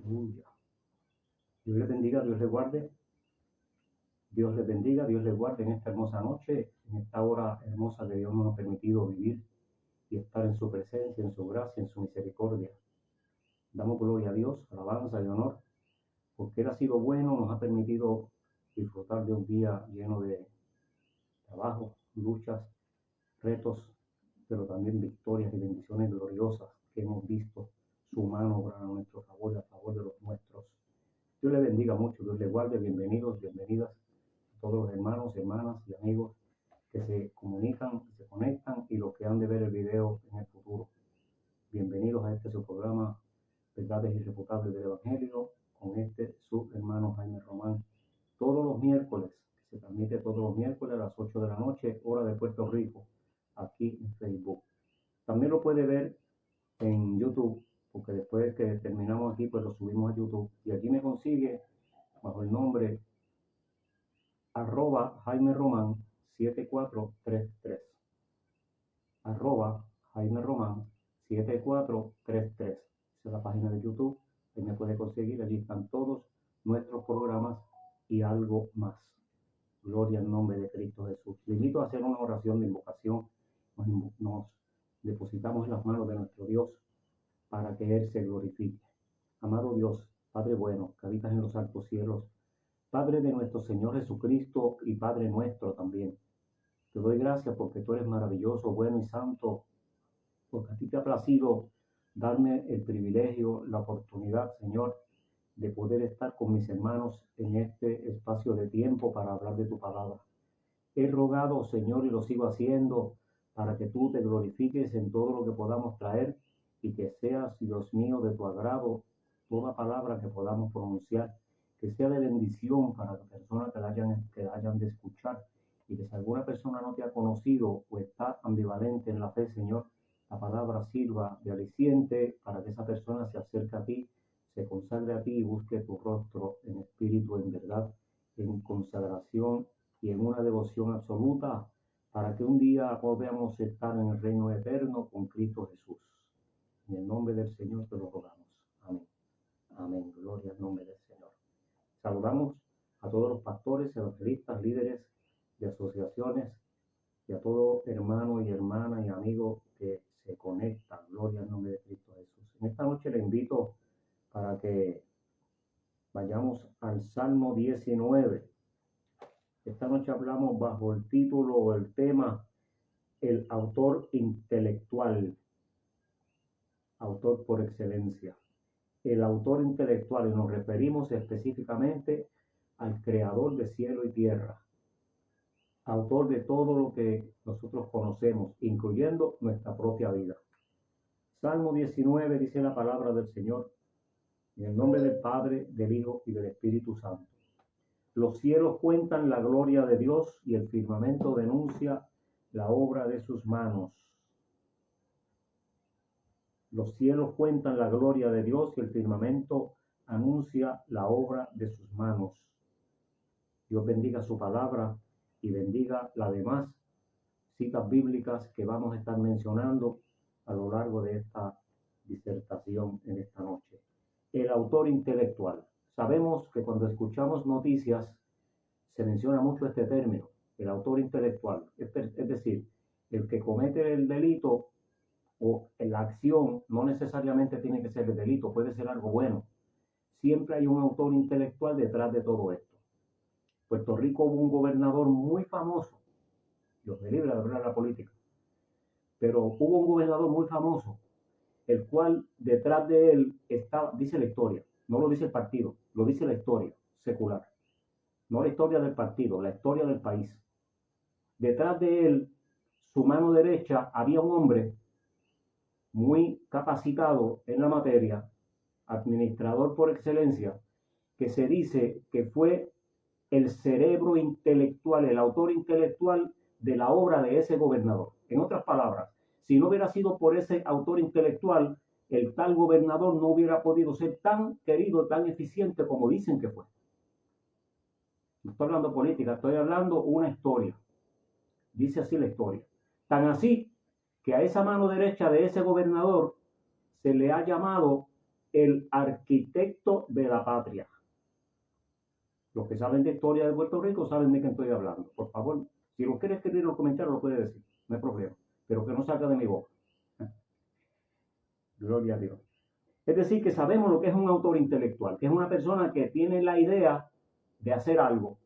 Aleluya. Dios les bendiga, Dios les guarde. Dios les bendiga, Dios les guarde en esta hermosa noche, en esta hora hermosa que Dios nos ha permitido vivir y estar en su presencia, en su gracia, en su misericordia. Damos gloria a Dios, alabanza y honor, porque Él ha sido bueno, nos ha permitido disfrutar de un día lleno de trabajo, luchas, retos, pero también victorias y bendiciones gloriosas que hemos visto su mano obrar a nuestro favor y a favor de los nuestros. Dios les bendiga mucho, Dios les guarde, bienvenidos, bienvenidas a todos los hermanos, hermanas y amigos que se comunican, que se conectan y los que han de ver el video en el futuro. Bienvenidos a este su programa, Verdades Irrefutables del Evangelio, con su hermano Jaime Román, todos los miércoles, que se transmite todos los miércoles a las 8 de la noche, hora de Puerto Rico, aquí en Facebook. También lo puede ver en YouTube, porque después que terminamos aquí, pues lo subimos a YouTube. Y aquí me consigue bajo el nombre @Jaime Román 7433. Jaime Román 7433. Esa es la página de YouTube. Ahí me puede conseguir. Allí están todos nuestros programas y algo más. Gloria al nombre de Cristo Jesús. Le invito a hacer una oración de invocación. Nos depositamos en las manos de nuestro Dios para que Él se glorifique. Amado Dios, Padre bueno, que habitas en los altos cielos, Padre de nuestro Señor Jesucristo y Padre nuestro también. Te doy gracias porque tú eres maravilloso, bueno y santo, porque a ti te ha placido darme el privilegio, la oportunidad, Señor, de poder estar con mis hermanos en este espacio de tiempo para hablar de tu palabra. He rogado, Señor, y lo sigo haciendo, para que tú te glorifiques en todo lo que podamos traer y que seas, Dios mío, de tu agrado toda palabra que podamos pronunciar, que sea de bendición para las personas que la hayan de escuchar, y que si alguna persona no te ha conocido o está ambivalente en la fe, Señor, la palabra sirva de aliciente para que esa persona se acerque a ti, se consagre a ti y busque tu rostro en espíritu, en verdad, en consagración y en una devoción absoluta, para que un día podamos estar en el reino eterno con Cristo Jesús. En el nombre del Señor te lo rogamos. Amén. Amén. Gloria al nombre del Señor. Saludamos a todos los pastores, evangelistas, líderes de asociaciones y a todo hermano y hermana y amigo que se conectan. Gloria al nombre de Cristo Jesús. En esta noche le invito para que vayamos al Salmo 19. Esta noche hablamos bajo el título o el tema, el autor intelectual, autor por excelencia. El autor intelectual, y nos referimos específicamente al creador de cielo y tierra, autor de todo lo que nosotros conocemos, incluyendo nuestra propia vida. Salmo 19 dice la palabra del Señor, en el nombre del Padre, del Hijo y del Espíritu Santo. Los cielos cuentan la gloria de Dios y el firmamento denuncia la obra de sus manos. Los cielos cuentan la gloria de Dios y el firmamento anuncia la obra de sus manos. Dios bendiga su palabra y bendiga las demás citas bíblicas que vamos a estar mencionando a lo largo de esta disertación en esta noche. El autor intelectual. Sabemos que cuando escuchamos noticias se menciona mucho este término, el autor intelectual, es decir, el que comete el delito o la acción no necesariamente tiene que ser el delito, puede ser algo bueno. Siempre hay un autor intelectual detrás de todo esto. Puerto Rico hubo un gobernador muy famoso, Dios me libre de hablar de la política, pero hubo un gobernador muy famoso, el cual detrás de él estaba, dice la historia, no lo dice el partido, lo dice la historia secular, no la historia del partido, la historia del país. Detrás de él, su mano derecha, había un hombre muy capacitado en la materia, administrador por excelencia, que se dice que fue el cerebro intelectual, el autor intelectual de la obra de ese gobernador. En otras palabras, si no hubiera sido por ese autor intelectual, el tal gobernador no hubiera podido ser tan querido, tan eficiente como dicen que fue. No estoy hablando política, estoy hablando una historia. Dice así la historia. Tan así que a esa mano derecha de ese gobernador se le ha llamado el arquitecto de la patria. Los que saben de historia de Puerto Rico saben de qué estoy hablando. Por favor, si lo quiere escribir en los comentarios, lo puede decir, no hay problema, pero que no salga de mi boca. Gloria a Dios. Es decir, que sabemos lo que es un autor intelectual, que es una persona que tiene la idea de hacer algo.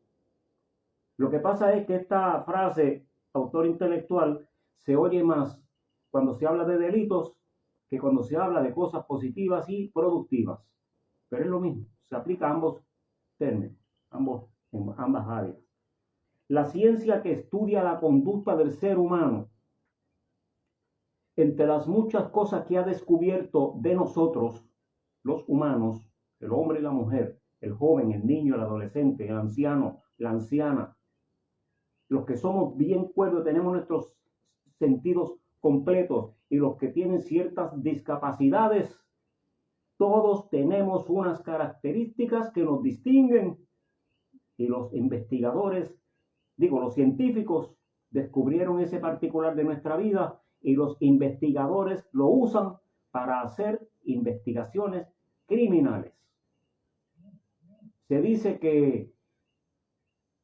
Lo que pasa es que esta frase, autor intelectual, se oye más cuando se habla de delitos que cuando se habla de cosas positivas y productivas. Pero es lo mismo, se aplica a ambos términos, en ambas áreas. La ciencia que estudia la conducta del ser humano, entre las muchas cosas que ha descubierto de nosotros, los humanos, el hombre y la mujer, el joven, el niño, el adolescente, el anciano, la anciana, los que somos bien cuerdos, tenemos nuestros sentidos completos, y los que tienen ciertas discapacidades, todos tenemos unas características que nos distinguen, y los investigadores, los científicos descubrieron ese particular de nuestra vida, y los investigadores lo usan para hacer investigaciones criminales. Se dice que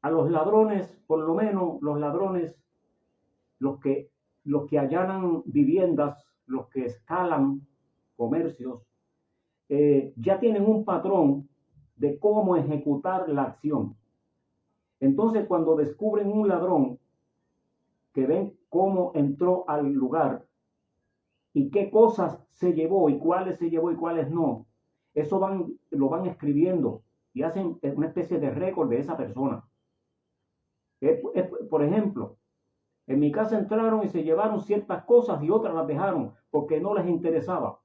a los ladrones, por lo menos los ladrones, los que allanan viviendas, los que escalan comercios, ya tienen un patrón de cómo ejecutar la acción. Entonces, cuando descubren un ladrón, que ven cómo entró al lugar y qué cosas se llevó y cuáles no, eso lo van escribiendo y hacen una especie de récord de esa persona. Por ejemplo, en mi casa entraron y se llevaron ciertas cosas y otras las dejaron porque no les interesaba.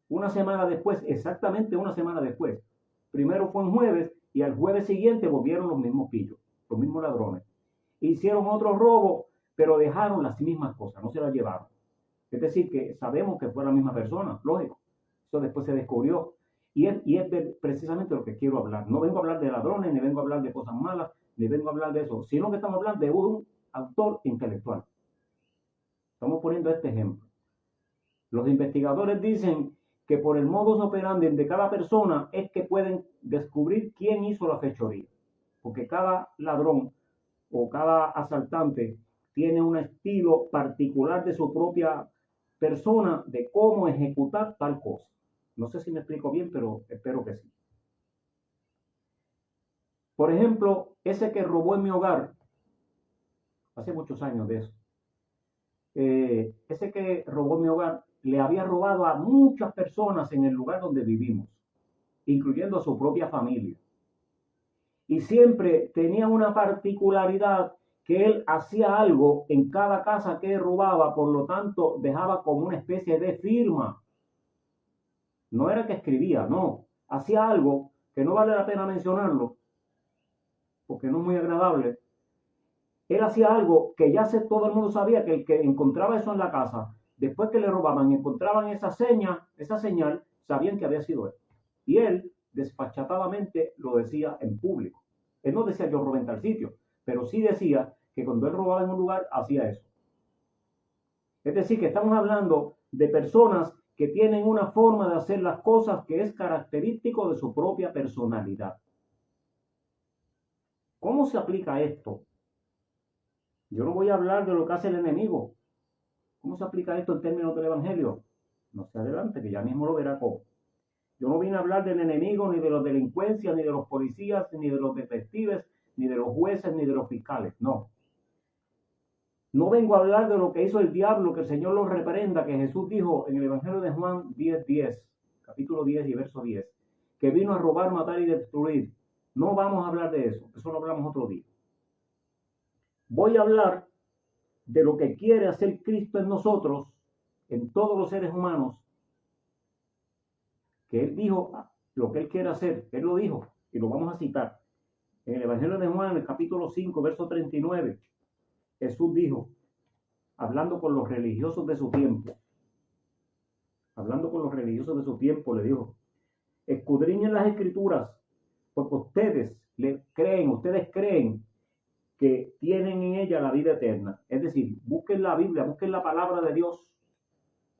Una semana después, exactamente una semana después, primero fue un jueves y al jueves siguiente volvieron los mismos pillos, los mismos ladrones. Hicieron otro robo, pero dejaron las mismas cosas, no se las llevaron. Es decir, que sabemos que fue la misma persona, lógico. Eso después se descubrió. Y es precisamente lo que quiero hablar. No vengo a hablar de ladrones, ni vengo a hablar de cosas malas, ni vengo a hablar de eso, sino que estamos hablando de un autor intelectual. Estamos poniendo este ejemplo. Los investigadores dicen que por el modus operandi de cada persona es que pueden descubrir quién hizo la fechoría. Porque cada ladrón o cada asaltante tiene un estilo particular de su propia persona de cómo ejecutar tal cosa. No sé si me explico bien, pero espero que sí. Por ejemplo, ese que robó en mi hogar, hace muchos años de eso, ese que robó en mi hogar le había robado a muchas personas en el lugar donde vivimos, incluyendo a su propia familia. Y siempre tenía una particularidad, que él hacía algo en cada casa que robaba, por lo tanto dejaba como una especie de firma. No era que escribía, no, hacía algo que no vale la pena mencionarlo, porque no es muy agradable. Él hacía algo que ya todo el mundo sabía, que el que encontraba eso en la casa, después que le robaban, encontraban esa señal, sabían que había sido él. Y él desfachatadamente lo decía en público. Él no decía yo robé en tal sitio, pero sí decía que cuando él robaba en un lugar, hacía eso. Es decir, que estamos hablando de personas que tienen una forma de hacer las cosas que es característico de su propia personalidad. ¿Cómo se aplica esto? Yo no voy a hablar de lo que hace el enemigo. ¿Cómo se aplica esto en términos del Evangelio? No se adelante, que ya mismo lo verá cómo. Yo no vine a hablar del enemigo, ni de los delincuencias, ni de los policías, ni de los detectives, ni de los jueces, ni de los fiscales. No. No vengo a hablar de lo que hizo el diablo, que el Señor lo reprenda, que Jesús dijo en el Evangelio de Juan 10:10, capítulo 10 y verso 10, que vino a robar, matar y destruir. No vamos a hablar de eso. Eso lo hablamos otro día. Voy a hablar de lo que quiere hacer Cristo en nosotros, en todos los seres humanos, que Él dijo lo que Él quiere hacer. Él lo dijo y lo vamos a citar. En el Evangelio de Juan, en el capítulo 5, verso 39, Jesús dijo, hablando con los religiosos de su tiempo, le dijo, escudriñen las Escrituras, porque ustedes creen que tienen en ella la vida eterna. Es decir, busquen la Biblia, busquen la palabra de Dios,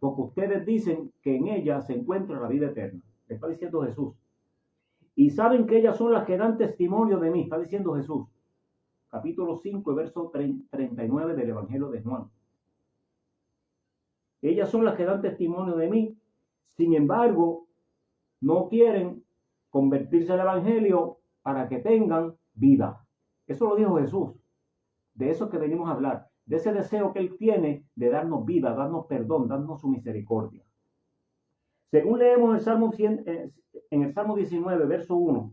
porque ustedes dicen que en ella se encuentra la vida eterna. Le está diciendo Jesús. Y saben que ellas son las que dan testimonio de mí, está diciendo Jesús. Capítulo 5, verso 39 del Evangelio de Juan. Ellas son las que dan testimonio de mí. Sin embargo, no quieren convertirse al Evangelio para que tengan vida. Eso lo dijo Jesús. De eso que venimos a hablar. De ese deseo que Él tiene de darnos vida, darnos perdón, darnos su misericordia. Según leemos el Salmo 100, en el Salmo 19, verso 1,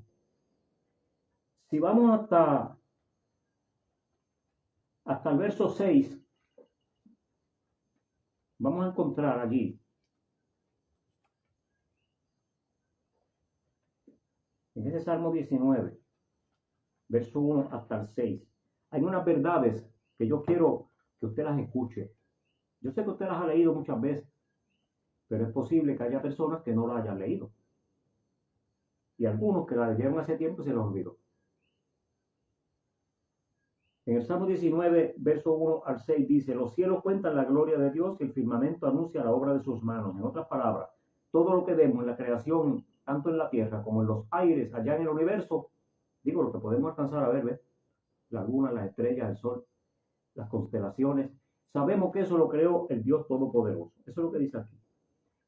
si vamos hasta el verso 6, vamos a encontrar allí, en ese Salmo 19, verso 1 hasta el 6, hay unas verdades que yo quiero que usted las escuche. Yo sé que usted las ha leído muchas veces, pero es posible que haya personas que no las hayan leído. Y algunos que la leyeron hace tiempo se los olvidó. En el Salmo 19, verso 1 al 6 dice: los cielos cuentan la gloria de Dios y el firmamento anuncia la obra de sus manos. En otras palabras, todo lo que vemos en la creación, tanto en la tierra como en los aires, allá en el universo, digo, lo que podemos alcanzar a ver, ¿ves? La luna, las estrellas, el sol, las constelaciones. Sabemos que eso lo creó el Dios Todopoderoso. Eso es lo que dice aquí.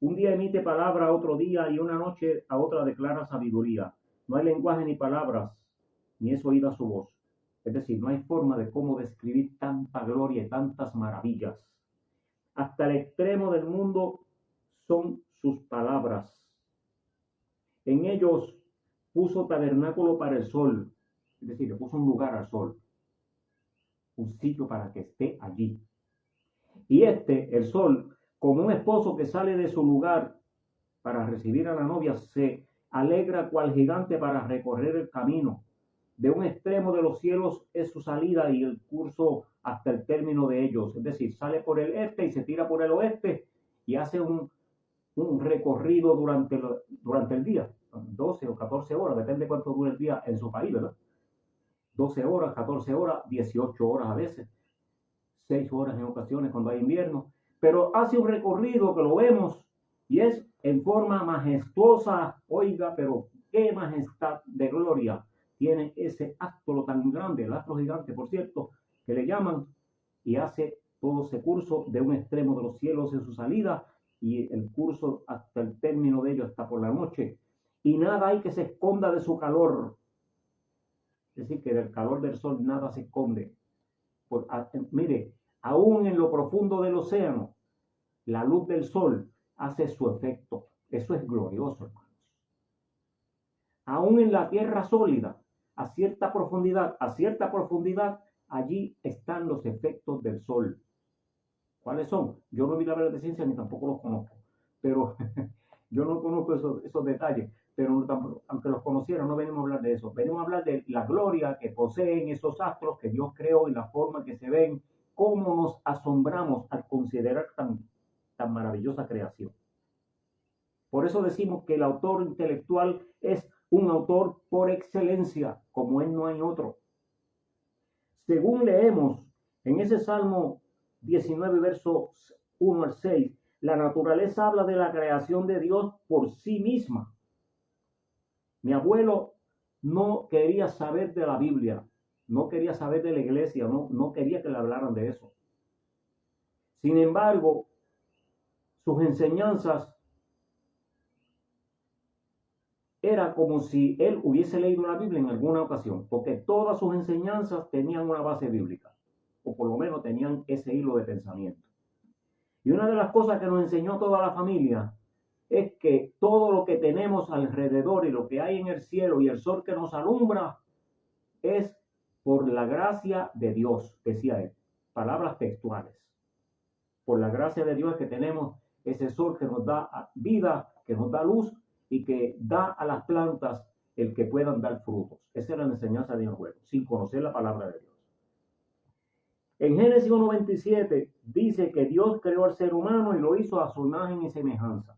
Un día emite palabra a otro día y una noche a otra declara sabiduría. No hay lenguaje ni palabras, ni es oída su voz. Es decir, no hay forma de cómo describir tanta gloria y tantas maravillas. Hasta el extremo del mundo son sus palabras. En ellos puso tabernáculo para el sol. Es decir, le puso un lugar al sol. Un sitio para que esté allí. Y el sol, como un esposo que sale de su lugar para recibir a la novia, se alegra cual gigante para recorrer el camino. De un extremo de los cielos es su salida y el curso hasta el término de ellos. Es decir, sale por el este y se tira por el oeste y hace un recorrido durante el día. 12 o 14 horas, depende cuánto dure el día en su país, ¿verdad? 12 horas, 14 horas, 18 horas a veces. 6 horas en ocasiones cuando hay invierno. Pero hace un recorrido que lo vemos y es en forma majestuosa. Oiga, pero qué majestad de gloria tiene ese astro tan grande, el astro gigante, por cierto, que le llaman, y hace todo ese curso de un extremo de los cielos en su salida y el curso hasta el término de ello hasta por la noche. Y nada hay que se esconda de su calor. Es decir, que del calor del sol nada se esconde. Mire, aún en lo profundo del océano, la luz del sol hace su efecto. Eso es glorioso, hermanos. Aún en la tierra sólida, a cierta profundidad, allí están los efectos del sol. ¿Cuáles son? Yo no vi la verdad de ciencia ni tampoco los conozco, pero yo no conozco esos detalles, pero aunque los conociera, no venimos a hablar de eso. Venimos a hablar de la gloria que poseen esos astros que Dios creó y la forma que se ven, cómo nos asombramos al considerar tan maravillosa creación. Por eso decimos que el autor intelectual es un autor por excelencia, como él no hay otro. Según leemos en ese Salmo 19, versos 1 al 6, la naturaleza habla de la creación de Dios por sí misma. Mi abuelo no quería saber de la Biblia, no quería saber de la iglesia, no quería que le hablaran de eso. Sin embargo, sus enseñanzas era como si él hubiese leído la Biblia en alguna ocasión, porque todas sus enseñanzas tenían una base bíblica, o por lo menos tenían ese hilo de pensamiento. Y una de las cosas que nos enseñó toda la familia es que todo lo que tenemos alrededor y lo que hay en el cielo y el sol que nos alumbra es por la gracia de Dios, decía él. Palabras textuales. Por la gracia de Dios es que tenemos ese sol que nos da vida, que nos da luz y que da a las plantas el que puedan dar frutos. Esa es la enseñanza de mi abuelo, sin conocer la palabra de Dios. En Génesis 1:27 dice que Dios creó al ser humano y lo hizo a su imagen y semejanza.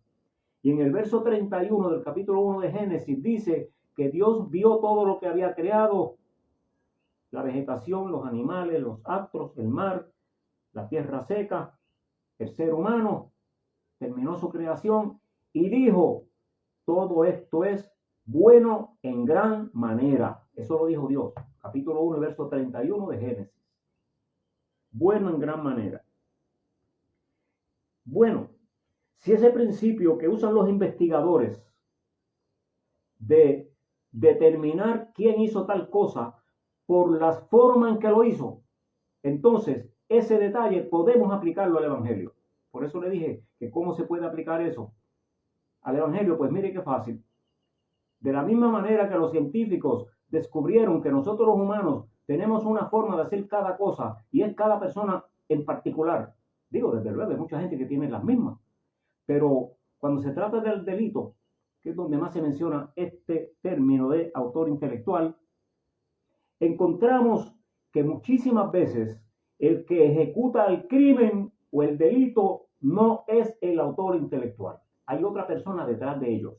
Y en el verso 31 del capítulo 1 de Génesis dice que Dios vio todo lo que había creado, la vegetación, los animales, los astros, el mar, la tierra seca, el ser humano, terminó su creación y dijo, todo esto es bueno en gran manera. Eso lo dijo Dios, capítulo 1, verso 31 de Génesis. Bueno en gran manera. Bueno, si ese principio que usan los investigadores de determinar quién hizo tal cosa por la forma en que lo hizo, entonces ese detalle podemos aplicarlo al Evangelio. Por eso le dije que cómo se puede aplicar eso al Evangelio. Pues mire qué fácil. De la misma manera que los científicos descubrieron que nosotros los humanos tenemos una forma de hacer cada cosa y es cada persona en particular. Digo, desde luego, hay mucha gente que tiene las mismas. Pero cuando se trata del delito, que es donde más se menciona este término de autor intelectual, encontramos que muchísimas veces el que ejecuta el crimen o el delito no es el autor intelectual. Hay otra persona detrás de ellos.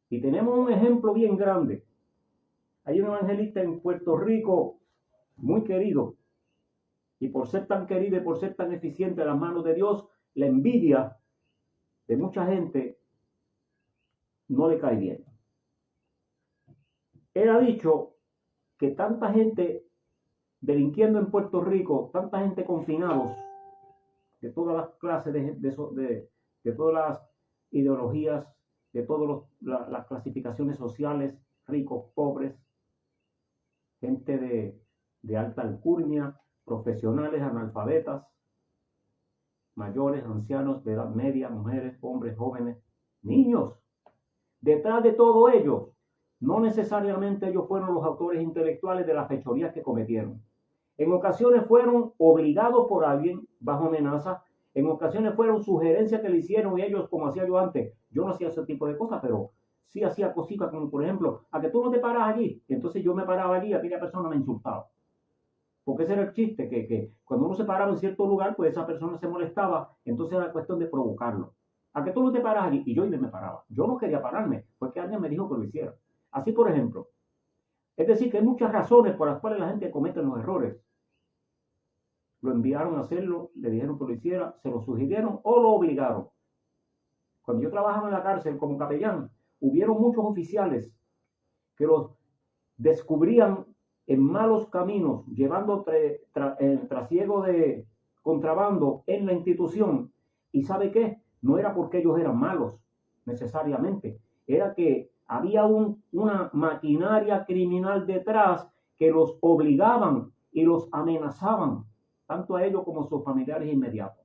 Y tenemos un ejemplo bien grande. Hay un evangelista en Puerto Rico muy querido. Y por ser tan querido y por ser tan eficiente en las manos de Dios, la envidia de mucha gente no le cae bien. Él ha dicho que tanta gente delinquiendo en Puerto Rico, tanta gente confinados, de todas las clases, de todas las ideologías, de todas las clasificaciones sociales, ricos, pobres, gente de alta alcurnia, profesionales, analfabetas, mayores, ancianos, de edad media, mujeres, hombres, jóvenes, niños. Detrás de todo ello, no necesariamente ellos fueron los autores intelectuales de las fechorías que cometieron. En ocasiones fueron obligados por alguien bajo amenaza. En ocasiones fueron sugerencias que le hicieron y ellos, como hacía yo antes. Yo no hacía ese tipo de cosas, pero sí hacía cositas como, por ejemplo, a que tú no te paras allí. Y entonces yo me paraba allí y aquella persona me insultaba. Porque ese era el chiste, que cuando uno se paraba en cierto lugar, pues esa persona se molestaba. Entonces era cuestión de provocarlo. A que tú no te paras allí. Y yo me paraba. Yo no quería pararme, porque alguien me dijo que lo hiciera. Así, por ejemplo. Es decir, que hay muchas razones por las cuales la gente comete los errores. Lo enviaron a hacerlo, le dijeron que lo hiciera, se lo sugirieron o lo obligaron. Cuando yo trabajaba en la cárcel como capellán, hubieron muchos oficiales que los descubrían en malos caminos, llevando trasiego de contrabando en la institución. ¿Y sabe qué? No era porque ellos eran malos, necesariamente. Era que había una maquinaria criminal detrás que los obligaban y los amenazaban, tanto a ellos como a sus familiares inmediatos.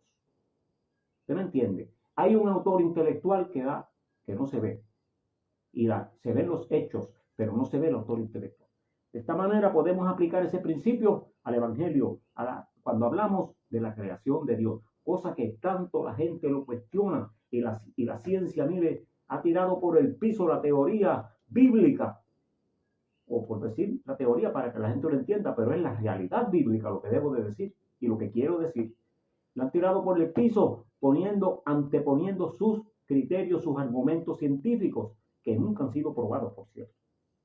¿Usted me entiende? Hay un autor intelectual que no se ve. Y se ven los hechos, pero no se ve el autor intelectual. De esta manera podemos aplicar ese principio al Evangelio, cuando hablamos de la creación de Dios, cosa que tanto la gente lo cuestiona y la ciencia, mire, ha tirado por el piso la teoría bíblica, o por decir la teoría para que la gente lo entienda, pero es la realidad bíblica lo que debo de decir y lo que quiero decir. La han tirado por el piso anteponiendo sus criterios, sus argumentos científicos, que nunca han sido probados, por cierto.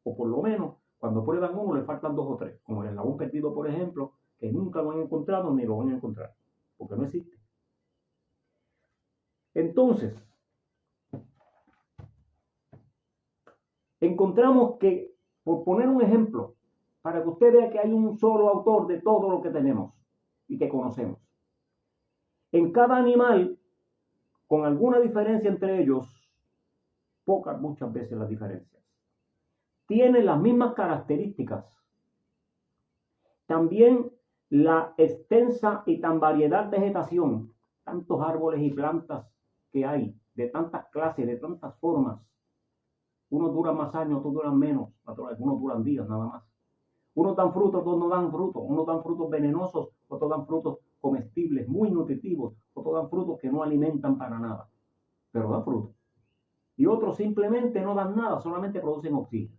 O por lo menos, cuando prueban uno, le faltan 2 o 3, como el eslabón perdido, por ejemplo, que nunca lo han encontrado ni lo van a encontrar, porque no existe. Entonces, encontramos que, por poner un ejemplo, para que usted vea que hay un solo autor de todo lo que tenemos y que conocemos. En cada animal, con alguna diferencia entre ellos, muchas veces las diferencias, tienen las mismas características. También la extensa y tan variedad de vegetación, tantos árboles y plantas que hay, de tantas clases, de tantas formas. Unos duran más años, otros duran menos, algunos duran días nada más. Unos dan frutos, otros no dan frutos. Unos dan frutos venenosos, otros dan frutos comestibles, muy nutritivos, otros dan frutos que no alimentan para nada, pero dan frutos. Y otros simplemente no dan nada, solamente producen oxígeno.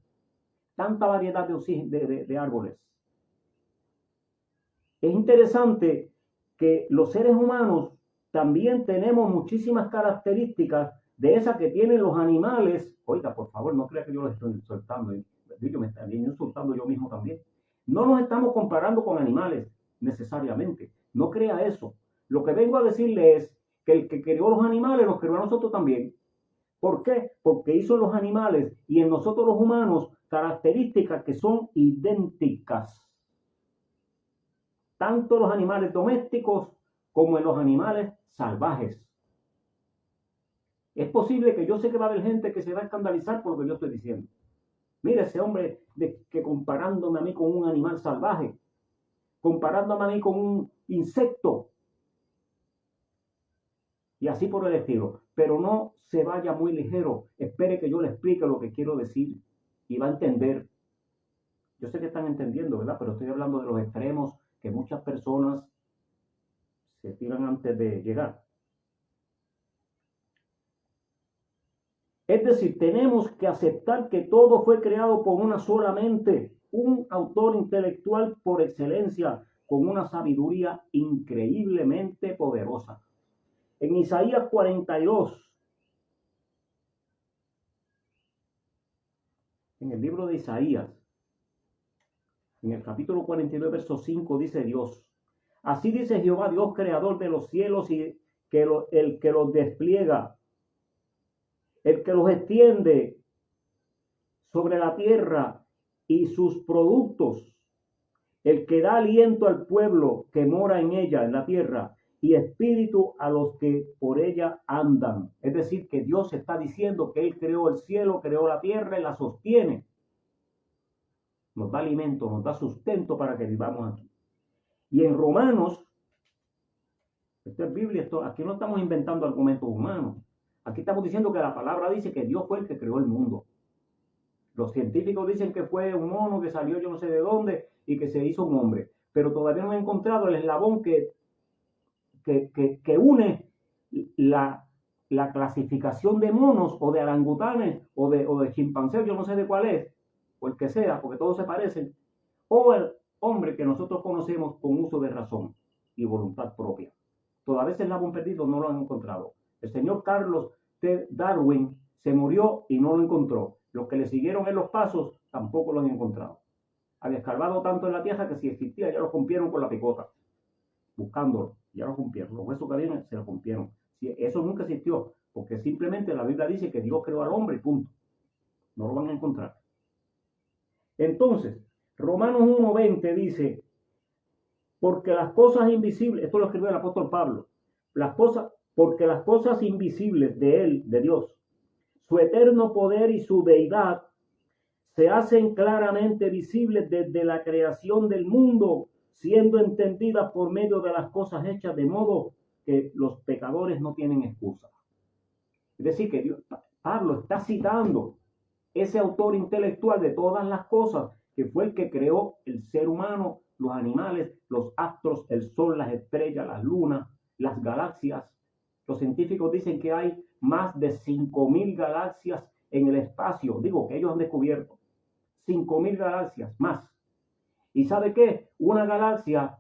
Tanta variedad de árboles. Es interesante que los seres humanos también tenemos muchísimas características de esas que tienen los animales. Oiga, por favor, no crea que yo los estoy insultando. Yo me estaría insultando yo mismo también. No nos estamos comparando con animales necesariamente. No crea eso. Lo que vengo a decirle es que el que creó los animales nos creó a nosotros también. ¿Por qué? Porque hizo los animales y en nosotros los humanos características que son idénticas. Tanto los animales domésticos como en los animales salvajes. Es posible que yo sé que va a haber gente que se va a escandalizar por lo que yo estoy diciendo. Mira ese hombre que comparándome a mí con un animal salvaje, comparándome a mí con un insecto, y así por el estilo. Pero no se vaya muy ligero. Espere que yo le explique lo que quiero decir y va a entender. Yo sé que están entendiendo, ¿verdad? Pero estoy hablando de los extremos que muchas personas se tiran antes de llegar. Es decir, tenemos que aceptar que todo fue creado por una sola mente, un autor intelectual por excelencia, con una sabiduría increíblemente poderosa. En Isaías 42, en el libro de Isaías, en el capítulo 49, verso 5, dice Dios: así dice Jehová, Dios creador de los cielos y el que los despliega, el que los extiende sobre la tierra y sus productos, el que da aliento al pueblo que mora en ella, en la tierra, y espíritu a los que por ella andan. Es decir, que Dios está diciendo que Él creó el cielo, creó la tierra y la sostiene. Nos da alimento, nos da sustento para que vivamos aquí. Y en Romanos, esto es Biblia, aquí no estamos inventando argumentos humanos. Aquí estamos diciendo que la palabra dice que Dios fue el que creó el mundo. Los científicos dicen que fue un mono que salió yo no sé de dónde y que se hizo un hombre. Pero todavía no he encontrado el eslabón que une la clasificación de monos o de orangutanes o de chimpancés, yo no sé de cuál es, o el que sea, porque todos se parecen, o el hombre que nosotros conocemos con uso de razón y voluntad propia. Todavía ese eslabón perdido no lo han encontrado. El señor Carlos T. Darwin se murió y no lo encontró. Los que le siguieron en los pasos tampoco lo han encontrado. Había escarbado tanto en la tierra que si existía ya lo rompieron con la picota, buscándolo, ya lo rompieron. Los huesos que habían se lo rompieron. Eso nunca existió, porque simplemente la Biblia dice que Dios creó al hombre y punto. No lo van a encontrar. Entonces, Romanos 1:20 dice: porque las cosas invisibles, esto lo escribió el apóstol Pablo, porque las cosas invisibles de él, de Dios, su eterno poder y su deidad, se hacen claramente visibles desde la creación del mundo, siendo entendidas por medio de las cosas hechas, de modo que los pecadores no tienen excusa. Es decir, que Pablo está citando ese autor intelectual de todas las cosas, que fue el que creó el ser humano, los animales, los astros, el sol, las estrellas, las lunas, las galaxias. Los científicos dicen que hay más de 5.000 galaxias en el espacio, digo, que ellos han descubierto. 5.000 galaxias más. ¿Y sabe qué? Una galaxia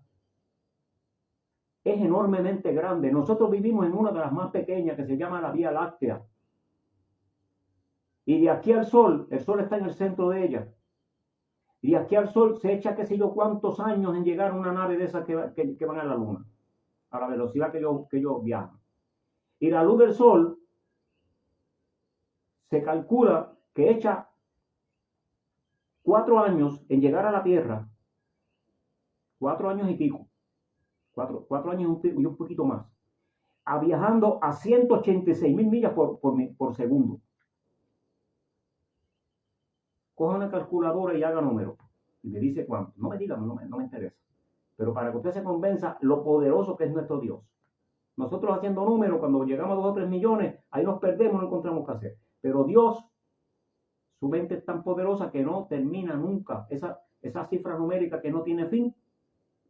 es enormemente grande. Nosotros vivimos en una de las más pequeñas que se llama la Vía Láctea. Y de aquí al Sol, el Sol está en el centro de ella. Y de aquí al Sol se echa qué sé yo cuántos años en llegar a una nave de esas que van a la Luna, a la velocidad que ellos viajan. Y la luz del Sol se calcula que echa 4 años en llegar a la Tierra, 4 años y pico, 4 años y un poquito más, viajando a 186.000 millas por segundo. Coja una calculadora y haga números. Y me dice cuánto. No me diga, no me interesa. Pero para que usted se convenza lo poderoso que es nuestro Dios. Nosotros haciendo números, cuando llegamos a 2 o 3 millones, ahí nos perdemos, no encontramos qué hacer. Pero Dios, su mente es tan poderosa que no termina nunca. Esa cifra numérica que no tiene fin,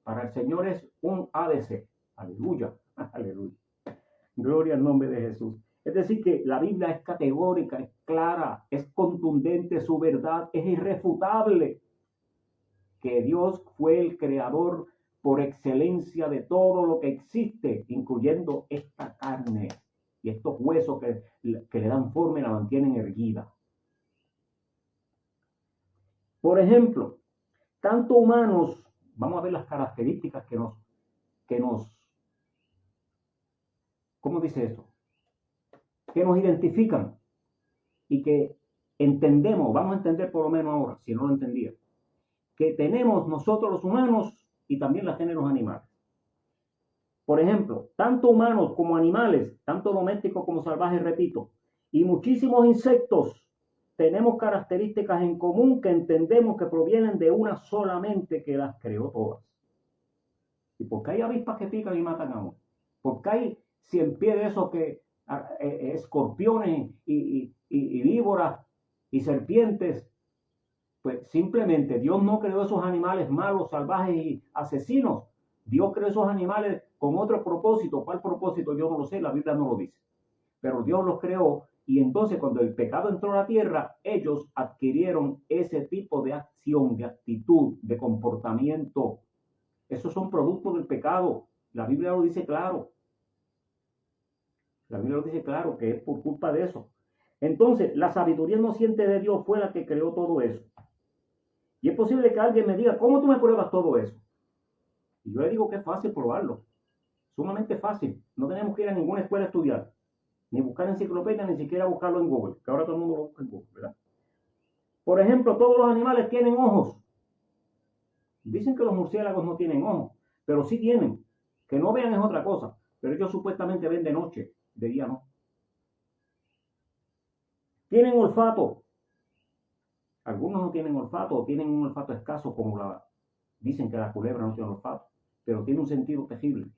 para el Señor es un ABC. Aleluya, aleluya. Gloria al nombre de Jesús. Es decir, que la Biblia es categórica, es clara, es contundente, su verdad es irrefutable. Que Dios fue el creador por excelencia de todo lo que existe, incluyendo esta carne y estos huesos que le dan forma y la mantienen erguida. Por ejemplo, tanto humanos, vamos a ver las características que nos ¿Cómo dice eso? Que nos identifican y que entendemos, vamos a entender por lo menos ahora, si no lo entendía, que tenemos nosotros los humanos y también las tienen los animales. Por ejemplo, tanto humanos como animales, tanto domésticos como salvajes, repito, y muchísimos insectos, tenemos características en común que entendemos que provienen de una sola mente que las creó todas. ¿Y por qué hay avispas que pican y matan a uno? ¿Por qué hay 100 pies de esos que escorpiones y víboras y serpientes? Pues simplemente Dios no creó esos animales malos, salvajes y asesinos. Dios creó esos animales con otro propósito. ¿Cuál propósito? Yo no lo sé, la Biblia no lo dice. Pero Dios los creó y entonces cuando el pecado entró a la tierra, ellos adquirieron ese tipo de acción, de actitud, de comportamiento. Esos son productos del pecado. La Biblia lo dice claro. La Biblia lo dice claro que es por culpa de eso. Entonces, la sabiduría inocente de Dios fue la que creó todo eso. Y es posible que alguien me diga, ¿cómo tú me pruebas todo eso? Y yo le digo que es fácil probarlo. Sumamente fácil. No tenemos que ir a ninguna escuela a estudiar. Ni buscar enciclopedia, ni siquiera buscarlo en Google. Que ahora todo el mundo lo busca en Google, ¿verdad? Por ejemplo, todos los animales tienen ojos. Dicen que los murciélagos no tienen ojos, pero sí tienen. Que no vean es otra cosa. Pero ellos supuestamente ven de noche, de día no. Tienen olfato. Algunos no tienen olfato o tienen un olfato escaso, como dicen que la culebra no tiene olfato, pero tiene un sentido tejible.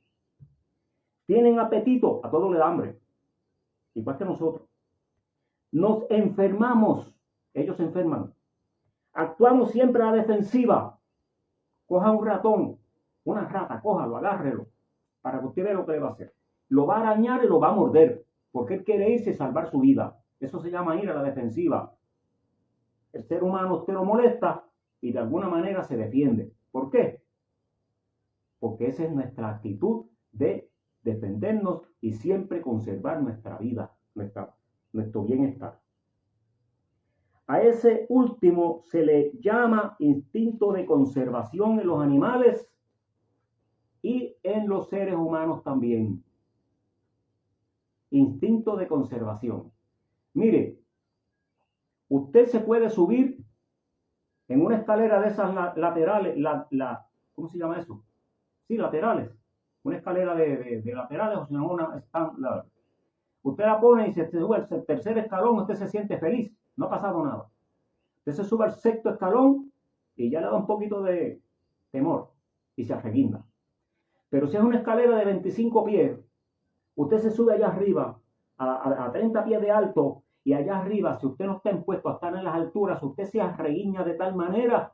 Tienen apetito, a todos le da hambre, igual que nosotros. Nos enfermamos, ellos se enferman. Actuamos siempre a la defensiva. Coja un ratón, una rata, cójalo, agárrelo, para que usted vea lo que le va a hacer. Lo va a arañar y lo va a morder, porque él quiere irse y salvar su vida. Eso se llama ir a la defensiva. El ser humano usted lo molesta y de alguna manera se defiende. ¿Por qué? Porque esa es nuestra actitud de defendernos y siempre conservar nuestra vida, nuestro bienestar. A ese último se le llama instinto de conservación en los animales y en los seres humanos también. Instinto de conservación. Mire, usted se puede subir en una escalera de esas laterales, ¿cómo se llama eso? Sí, laterales. Una escalera de laterales, o si no, una stand. Usted la pone y se sube al tercer escalón, usted se siente feliz, no ha pasado nada. Usted se sube al sexto escalón y ya le da un poquito de temor y se arreguinda. Pero si es una escalera de 25 pies, usted se sube allá arriba a 30 pies de alto y allá arriba, si usted no está impuesto a estar en las alturas, usted se arreguiña de tal manera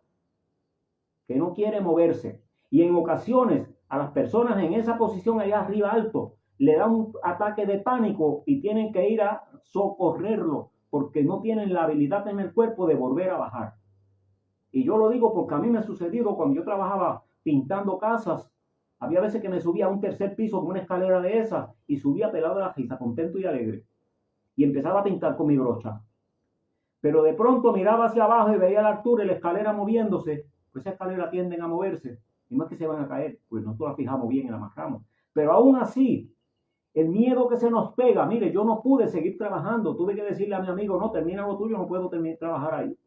que no quiere moverse. Y en ocasiones a las personas en esa posición allá arriba alto le da un ataque de pánico y tienen que ir a socorrerlo porque no tienen la habilidad en el cuerpo de volver a bajar. Y yo lo digo porque a mí me ha sucedido cuando yo trabajaba pintando casas. Había veces que me subía a un tercer piso con una escalera de esas y subía pelado de la risa, contento y alegre. Y empezaba a pintar con mi brocha. Pero de pronto miraba hacia abajo y veía la altura y la escalera moviéndose. Pues esa escalera tienden a moverse. Y no es que se van a caer, pues nosotros la fijamos bien y la amarramos. Pero aún así, el miedo que se nos pega, mire, yo no pude seguir trabajando. Tuve que decirle a mi amigo, no, termina lo tuyo, no puedo trabajar ahí.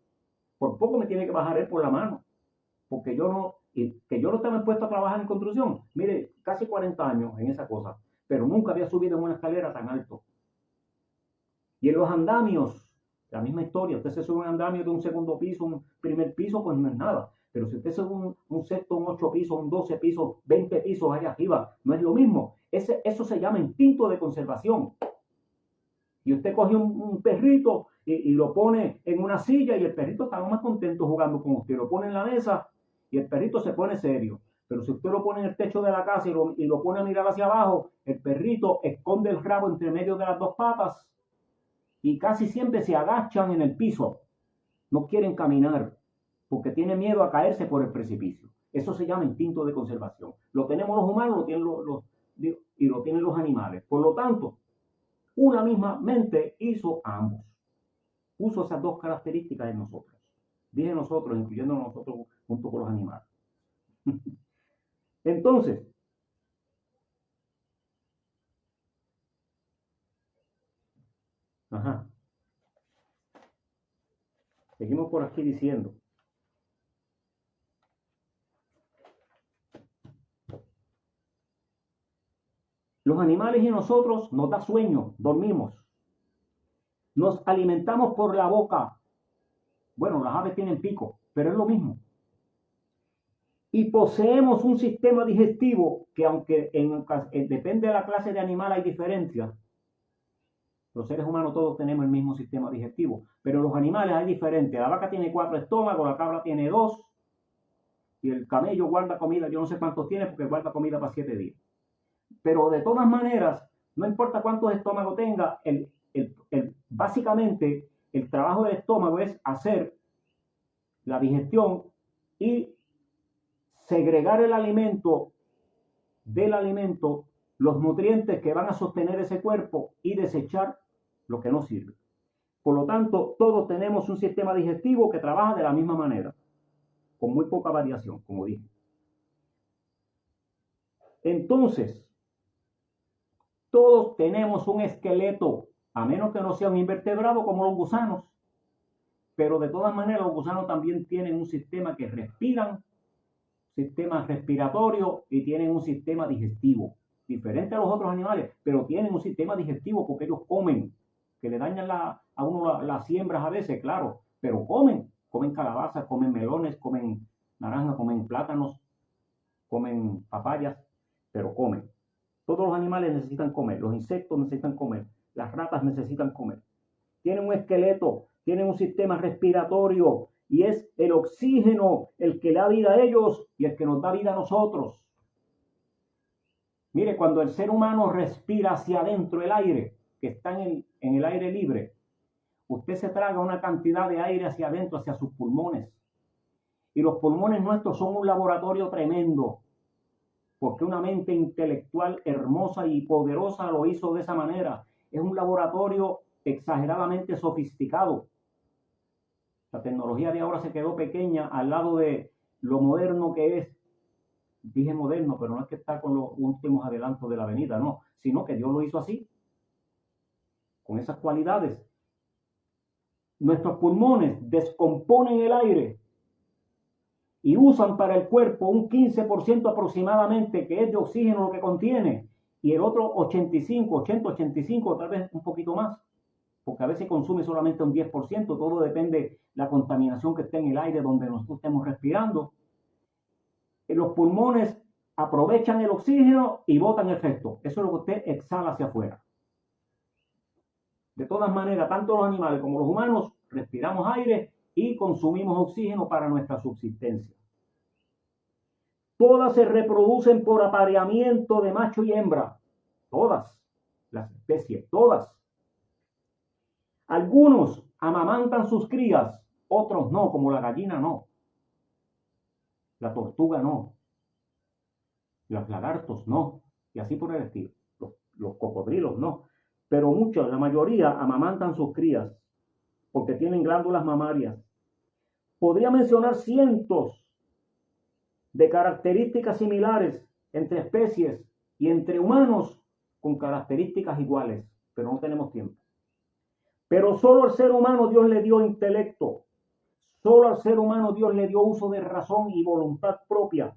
Por poco me tiene que bajar él por la mano. Porque yo no estaba puesto a trabajar en construcción. Mire, casi 40 años en esa cosa. Pero nunca había subido en una escalera tan alto. Y en los andamios, la misma historia. Usted se sube un andamio de un segundo piso, un primer piso, pues no es nada. Pero si usted sube un sexto, un 8 pisos, un 12 pisos, 20 pisos allá arriba, no es lo mismo. Eso se llama instinto de conservación. Y usted coge un perrito y lo pone en una silla y el perrito está más contento jugando con usted. Lo pone en la mesa y el perrito se pone serio. Pero si usted lo pone en el techo de la casa y lo pone a mirar hacia abajo, el perrito esconde el rabo entre medio de las dos patas y casi siempre se agachan en el piso. No quieren caminar porque tienen miedo a caerse por el precipicio. Eso se llama instinto de conservación. Lo tenemos los humanos, lo tienen y lo tienen los animales. Por lo tanto, una misma mente hizo a ambos. Puso esas dos características en nosotros. Dije nosotros, incluyendo nosotros junto con los animales. Entonces, Ajá. Seguimos por aquí diciendo. Los animales y nosotros nos da sueño, dormimos. Nos alimentamos por la boca. Bueno, las aves tienen pico, pero es lo mismo. Y poseemos un sistema digestivo que aunque depende de la clase de animal hay diferencias. Los seres humanos todos tenemos el mismo sistema digestivo, pero en los animales hay diferencias. La vaca tiene 4 estómagos, la cabra tiene 2 y el camello guarda comida, yo no sé cuántos tiene porque guarda comida para 7 días. Pero de todas maneras, no importa cuántos estómagos tenga, básicamente el trabajo del estómago es hacer la digestión y segregar el alimento del alimento, los nutrientes que van a sostener ese cuerpo y desechar lo que no sirve. Por lo tanto, todos tenemos un sistema digestivo que trabaja de la misma manera, con muy poca variación, como dije. Entonces, todos tenemos un esqueleto, a menos que no sea un invertebrado como los gusanos. Pero de todas maneras, los gusanos también tienen un sistema que respiran, sistema respiratorio y tienen un sistema digestivo, diferente a los otros animales, pero tienen un sistema digestivo porque ellos comen, que le dañan a uno las siembras a veces, claro, pero comen calabazas, comen melones, comen naranjas, comen plátanos, comen papayas, pero comen. Todos los animales necesitan comer, los insectos necesitan comer, las ratas necesitan comer. Tienen un esqueleto, tienen un sistema respiratorio y es el oxígeno el que da vida a ellos y el que nos da vida a nosotros. Mire, cuando el ser humano respira hacia adentro el aire, que está en el aire libre, usted se traga una cantidad de aire hacia adentro, hacia sus pulmones. Y los pulmones nuestros son un laboratorio tremendo, porque una mente intelectual hermosa y poderosa lo hizo de esa manera. Es un laboratorio exageradamente sofisticado. La tecnología de ahora se quedó pequeña al lado de lo moderno que es. Dije moderno, pero no es que está con los últimos adelantos de la avenida, no, sino que Dios lo hizo así, con esas cualidades. Nuestros pulmones descomponen el aire y usan para el cuerpo un 15% aproximadamente, que es de oxígeno lo que contiene, y el otro 85, tal vez un poquito más, porque a veces consume solamente un 10%, todo depende de la contaminación que esté en el aire donde nosotros estemos respirando. Los pulmones aprovechan el oxígeno y botan el resto. Eso es lo que usted exhala hacia afuera. De todas maneras, tanto los animales como los humanos respiramos aire y consumimos oxígeno para nuestra subsistencia. Todas se reproducen por apareamiento de macho y hembra. Todas las especies, todas. Algunos amamantan sus crías, otros no, como la gallina no. La tortuga no. Los lagartos no. Y así por el estilo. Los cocodrilos no. Pero muchos, la mayoría, amamantan sus crías porque tienen glándulas mamarias. Podría mencionar cientos de características similares entre especies y entre humanos con características iguales, pero no tenemos tiempo. Pero solo al ser humano Dios le dio intelecto, solo al ser humano Dios le dio uso de razón y voluntad propia.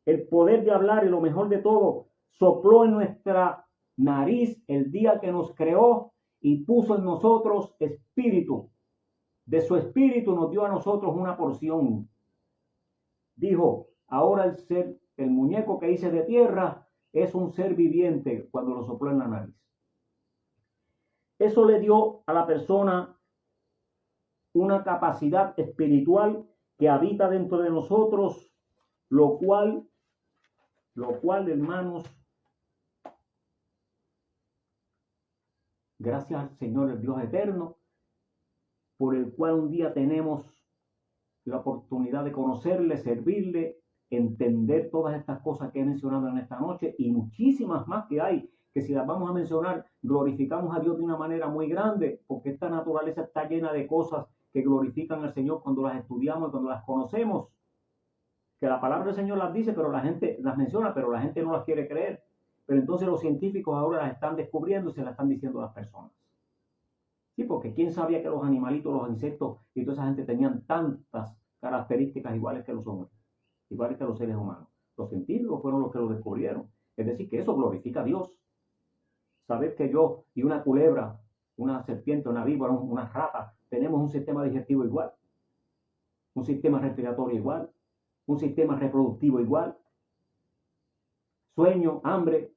El poder de hablar y lo mejor de todo, sopló en nuestra nariz el día que nos creó y puso en nosotros espíritu. De su espíritu nos dio a nosotros una porción. Dijo, ahora el muñeco que hice de tierra es un ser viviente cuando lo sopló en la nariz. Eso le dio a la persona una capacidad espiritual que habita dentro de nosotros, lo cual, hermanos, gracias al Señor, el Dios eterno, por el cual un día tenemos la oportunidad de conocerle, servirle, entender todas estas cosas que he mencionado en esta noche y muchísimas más que hay, que si las vamos a mencionar, glorificamos a Dios de una manera muy grande, porque esta naturaleza está llena de cosas que glorifican al Señor cuando las estudiamos y cuando las conocemos. Que la palabra del Señor las dice, pero la gente las menciona, pero la gente no las quiere creer. pero entonces los científicos ahora las están descubriendo y se las están diciendo a las personas. Sí, porque quién sabía que los animalitos, los insectos y toda esa gente tenían tantas características iguales que los hombres, iguales que los seres humanos. Los científicos fueron los que lo descubrieron. Es decir, que eso glorifica a Dios. Saber que yo y una culebra, una serpiente, una víbora, una rata, tenemos un sistema digestivo igual, un sistema respiratorio igual, un sistema reproductivo igual, sueño, hambre,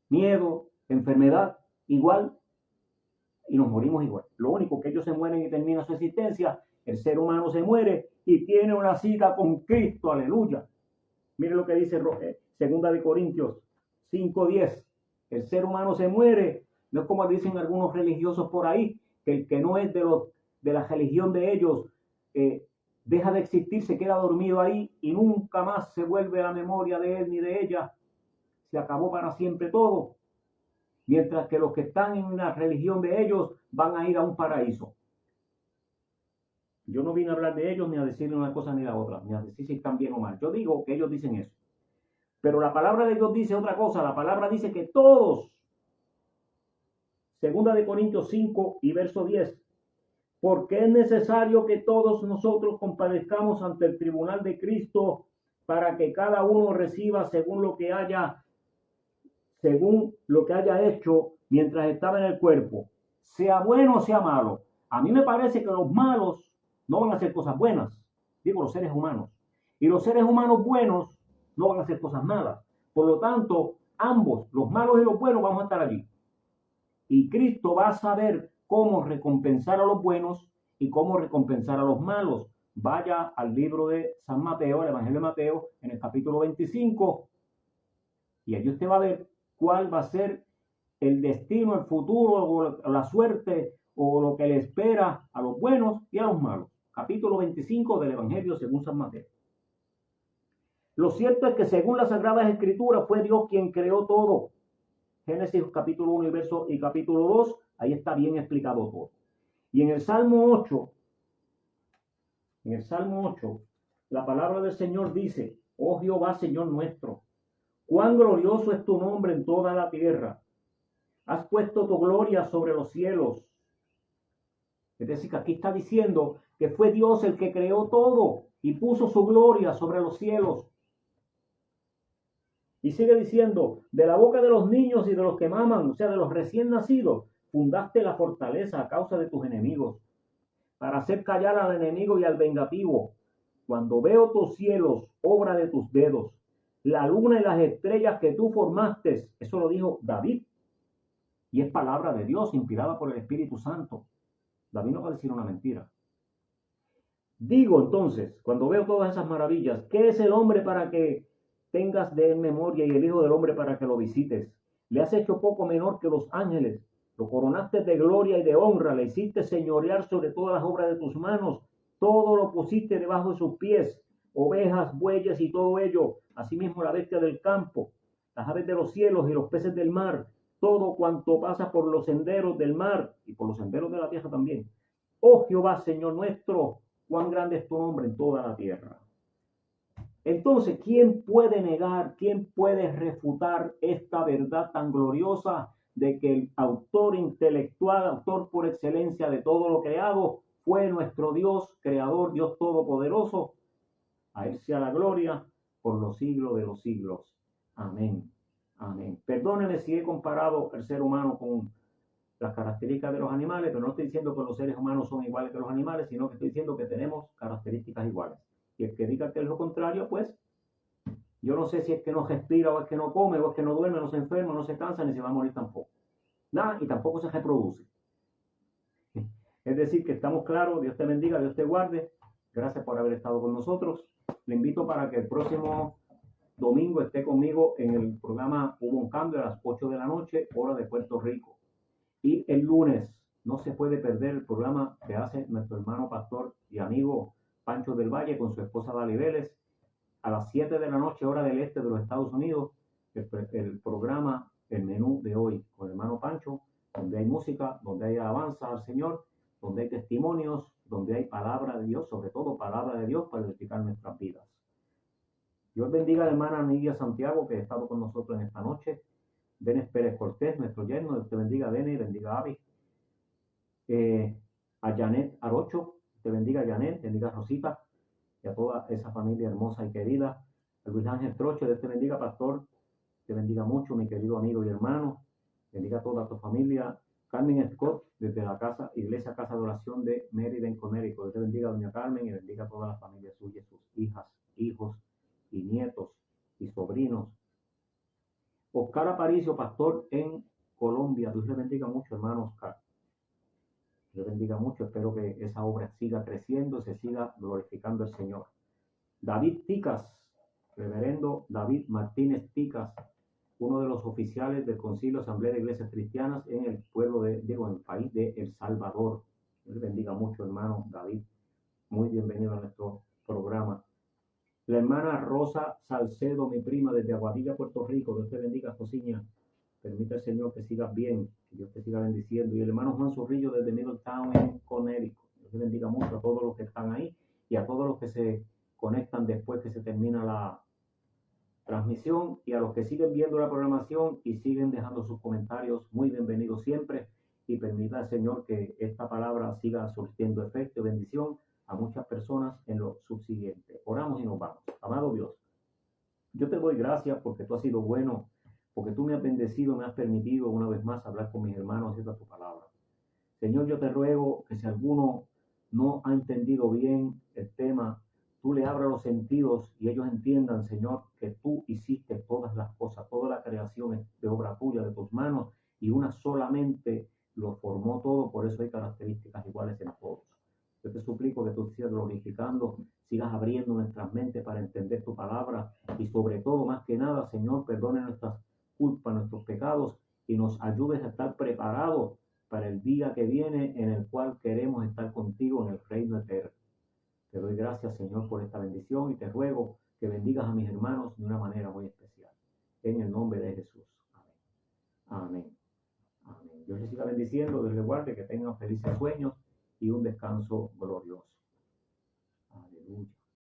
miedo, enfermedad, igual, y nos morimos igual. Lo único que ellos se mueren y termina su existencia, el ser humano se muere y tiene una cita con Cristo, aleluya. Mire lo que dice 2 Corintios 5:10. El ser humano se muere, no es como dicen algunos religiosos por ahí, que el que no es de la religión de ellos deja de existir, se queda dormido ahí y nunca más se vuelve a la memoria de él ni de ella. Se acabó para siempre todo. Mientras que los que están en la religión de ellos van a ir a un paraíso. Yo no vine a hablar de ellos ni a decirle una cosa ni la otra, ni a decir si están bien o mal. Yo digo que ellos dicen eso. Pero la palabra de Dios dice otra cosa. La palabra dice que todos, 2 Corintios 5 y verso 10, porque es necesario que todos nosotros compadezcamos ante el tribunal de Cristo para que cada uno reciba según lo que haya hecho mientras estaba en el cuerpo, sea bueno o sea malo. A mí me parece que los malos no van a hacer cosas buenas, digo los seres humanos, y los seres humanos buenos no van a hacer cosas malas. Por lo tanto, ambos, los malos y los buenos, vamos a estar allí. Y Cristo va a saber cómo recompensar a los buenos y cómo recompensar a los malos. Vaya al libro de San Mateo, el Evangelio de Mateo, en el capítulo 25, y allí usted va a ver cuál va a ser el destino, el futuro, o la suerte, o lo que le espera a los buenos y a los malos. Capítulo 25 del Evangelio según San Mateo. Lo cierto es que según las Sagradas Escrituras fue Dios quien creó todo. Génesis capítulo 1 y capítulo 2, ahí está bien explicado todo. Y en el Salmo 8, la palabra del Señor dice: oh Jehová, Señor nuestro, cuán glorioso es tu nombre en toda la tierra. Has puesto tu gloria sobre los cielos. Es decir, que aquí está diciendo que fue Dios el que creó todo y puso su gloria sobre los cielos. Y sigue diciendo: de la boca de los niños y de los que maman, o sea, de los recién nacidos, fundaste la fortaleza a causa de tus enemigos, para hacer callar al enemigo y al vengativo. Cuando veo tus cielos, obra de tus dedos, la luna y las estrellas que tú formaste, eso lo dijo David, y es palabra de Dios, inspirada por el Espíritu Santo. David no va a decir una mentira. Digo entonces, cuando veo todas esas maravillas, ¿qué es el hombre para que tengas de él memoria, y el Hijo del Hombre para que lo visites? Le has hecho poco menor que los ángeles, lo coronaste de gloria y de honra, le hiciste señorear sobre todas las obras de tus manos, todo lo pusiste debajo de sus pies, ovejas, bueyes y todo ello, asimismo la bestia del campo, las aves de los cielos y los peces del mar, todo cuanto pasa por los senderos del mar y por los senderos de la tierra también. Oh Jehová, Señor nuestro, cuán grande es tu nombre en toda la tierra. Entonces, ¿quién puede negar, quién puede refutar esta verdad tan gloriosa de que el autor intelectual, autor por excelencia de todo lo creado, fue nuestro Dios, creador, Dios todopoderoso? A él sea la gloria por los siglos de los siglos. Amén. Amén. Perdónenme si he comparado el ser humano con las características de los animales, pero no estoy diciendo que los seres humanos son iguales que los animales, sino que estoy diciendo que tenemos características iguales. Y el que diga que es lo contrario, pues, yo no sé si es que no respira, o es que no come, o es que no duerme, no se enferma, no se cansa, ni se va a morir tampoco. Nada, y tampoco se reproduce. Es decir, que estamos claros. Dios te bendiga, Dios te guarde. Gracias por haber estado con nosotros. Le invito para que el próximo domingo esté conmigo en el programa Hubo un Cambio a las 8 de la noche, hora de Puerto Rico. Y el lunes no se puede perder el programa que hace nuestro hermano pastor y amigo Pancho del Valle con su esposa Dali Vélez a las 7 de la noche, hora del este de los Estados Unidos, el programa, el menú de hoy con el hermano Pancho, donde hay música, donde hay alabanza al Señor, donde hay testimonios, donde hay palabra de Dios, sobre todo palabra de Dios para edificar nuestras vidas. Dios bendiga a la hermana Nidia Santiago, que ha estado con nosotros en esta noche. Denis Pérez Cortés, nuestro yerno, Dios te bendiga, Denis, bendiga a Avi. A Janet Arocho, te bendiga Janet, bendiga a Rosita y a toda esa familia hermosa y querida. A Luis Ángel Troche, Dios te bendiga, pastor, te bendiga mucho, mi querido amigo y hermano, bendiga a toda tu familia. Carmen Scott, desde la Iglesia Casa de Oración de Meriden, Connecticut, Dios te bendiga, doña Carmen, y bendiga a toda la familia suya, sus hijas, hijos y nietos y sobrinos. Oscar Aparicio, pastor en Colombia, Dios le bendiga mucho, hermano Oscar. Dios bendiga mucho, espero que esa obra siga creciendo, se siga glorificando el Señor. David Ticas, reverendo David Martínez Ticas, uno de los oficiales del Concilio Asamblea de Iglesias Cristianas en el en el país de El Salvador. Dios bendiga mucho, hermano David. Muy bienvenido a nuestro programa. La hermana Rosa Salcedo, mi prima, desde Aguadilla, Puerto Rico. Dios te bendiga, Josiña. Permita el Señor que sigas bien, que Dios te siga bendiciendo. Y el hermano Juan Zorrillo desde Middletown, en Connecticut. Dios te bendiga mucho a todos los que están ahí y a todos los que se conectan después que se termina la transmisión, y a los que siguen viendo la programación y siguen dejando sus comentarios. Muy bienvenidos siempre, y permita al Señor que esta palabra siga surtiendo efecto y bendición a muchas personas en lo subsiguiente. Oramos y nos vamos. Amado Dios, yo te doy gracias porque tú has sido bueno, porque tú me has bendecido, me has permitido una vez más hablar con mis hermanos y esta tu palabra. Señor, yo te ruego que si alguno no ha entendido bien el tema, tú le abras los sentidos y ellos entiendan, Señor, que tú hiciste todas las cosas, toda la creación es de obra tuya, de tus manos, y una solamente lo formó todo, por eso hay características iguales en todos. Yo te suplico que tú sigas glorificando, sigas abriendo nuestras mentes para entender tu palabra, y sobre todo, más que nada, Señor, perdone nuestras culpas, nuestros pecados, y nos ayudes a estar preparados para el día que viene, en el cual queremos estar contigo en el reino eterno. Te doy gracias, Señor, por esta bendición, y te ruego que bendigas a mis hermanos de una manera muy especial. En el nombre de Jesús. Amén. Amén. Amén. Dios les siga bendiciendo, Dios les guarde, que tengan felices sueños y un descanso glorioso. Aleluya.